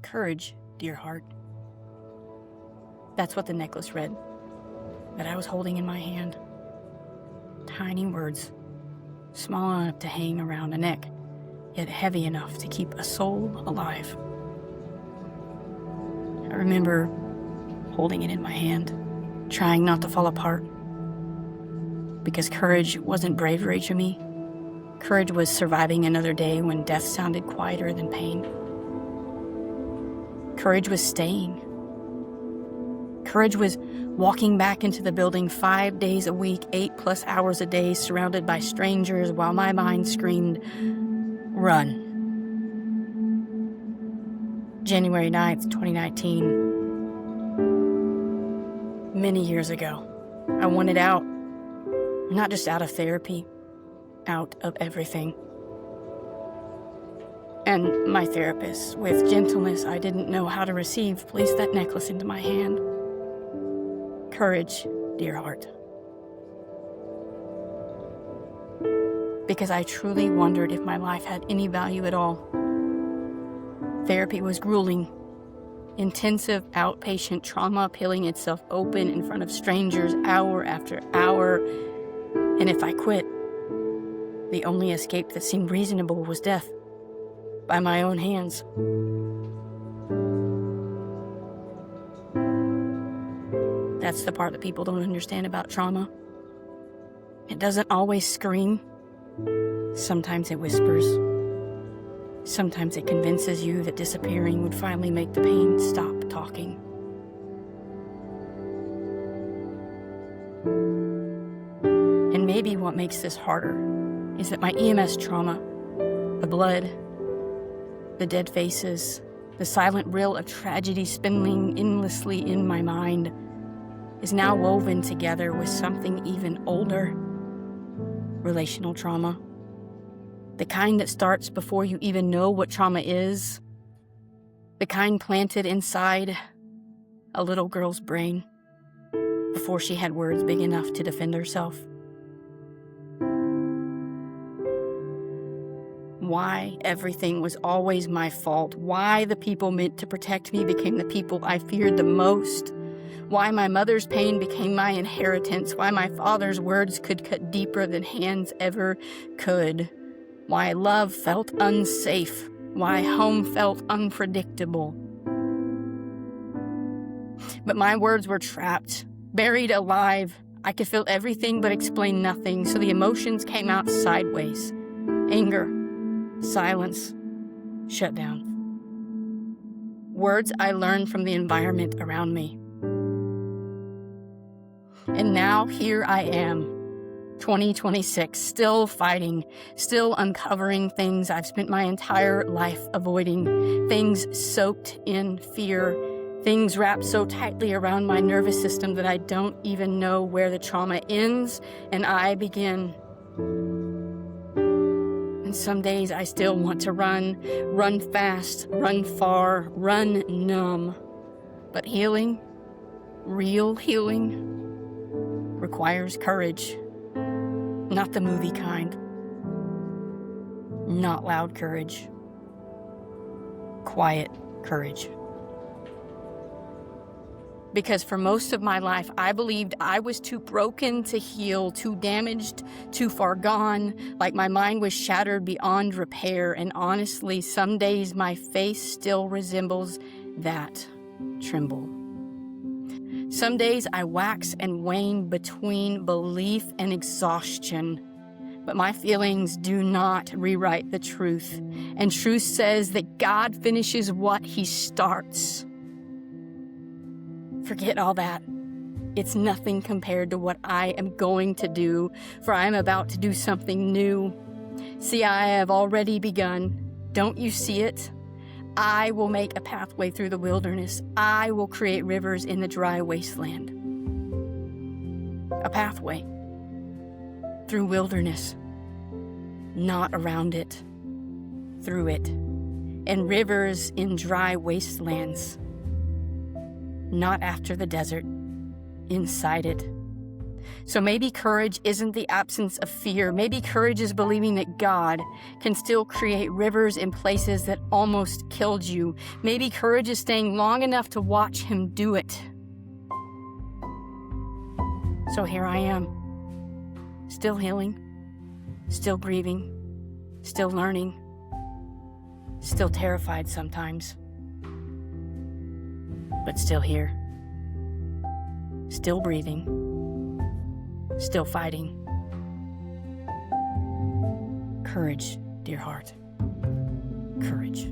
Courage, dear heart. That's what the necklace read, that I was holding in my hand. Tiny words, small enough to hang around a neck, yet heavy enough to keep a soul alive. I remember holding it in my hand, trying not to fall apart. Because courage wasn't bravery to me. Courage was surviving another day when death sounded quieter than pain. Courage was staying. Courage was walking back into the building 5 days a week, 8+ hours a day, surrounded by strangers while my mind screamed, "Run." January 9th, 2019. Many years ago, I wanted out. Not just out of therapy, out of everything. And my therapist, with gentleness I didn't know how to receive, placed that necklace into my hand. Courage, dear heart. Because I truly wondered if my life had any value at all. Therapy was grueling. Intensive outpatient trauma peeling itself open in front of strangers hour after hour. And if I quit, the only escape that seemed reasonable was death, by my own hands. That's the part that people don't understand about trauma. It doesn't always scream. Sometimes it whispers. Sometimes it convinces you that disappearing would finally make the pain stop talking. And maybe what makes this harder is that my EMS trauma, the blood, the dead faces, the silent reel of tragedy spinning endlessly in my mind, is now woven together with something even older, relational trauma. The kind that starts before you even know what trauma is. The kind planted inside a little girl's brain before she had words big enough to defend herself. Why everything was always my fault. Why the people meant to protect me became the people I feared the most. Why my mother's pain became my inheritance. Why my father's words could cut deeper than hands ever could. Why love felt unsafe. Why home felt unpredictable. But my words were trapped, buried alive. I could feel everything but explain nothing, so the emotions came out sideways. Anger, silence, shutdown. Words I learned from the environment around me. And now here I am, 2026, still fighting, still uncovering things I've spent my entire life avoiding, things soaked in fear, things wrapped so tightly around my nervous system that I don't even know where the trauma ends and I begin. And some days I still want to run fast, run far, run numb. But healing, real healing, requires courage. Not the movie kind. Not loud courage. Quiet courage. Because for most of my life, I believed I was too broken to heal, too damaged, too far gone, like my mind was shattered beyond repair. And honestly, some days my face still resembles that tremble. Some days I wax and wane between belief and exhaustion. But my feelings do not rewrite the truth. And truth says that God finishes what He starts. Forget all that. It's nothing compared to what I am going to do, for I am about to do something new. See, I have already begun. Don't you see it? I will make a pathway through the wilderness. I will create rivers in the dry wasteland. A pathway through wilderness, not around it, through it. And rivers in dry wastelands, not after the desert, inside it. So maybe courage isn't the absence of fear. Maybe courage is believing that God can still create rivers in places that almost killed you. Maybe courage is staying long enough to watch Him do it. So here I am, still healing, still grieving, still learning, still terrified sometimes, but still here, still breathing, still fighting. Courage, dear heart, courage.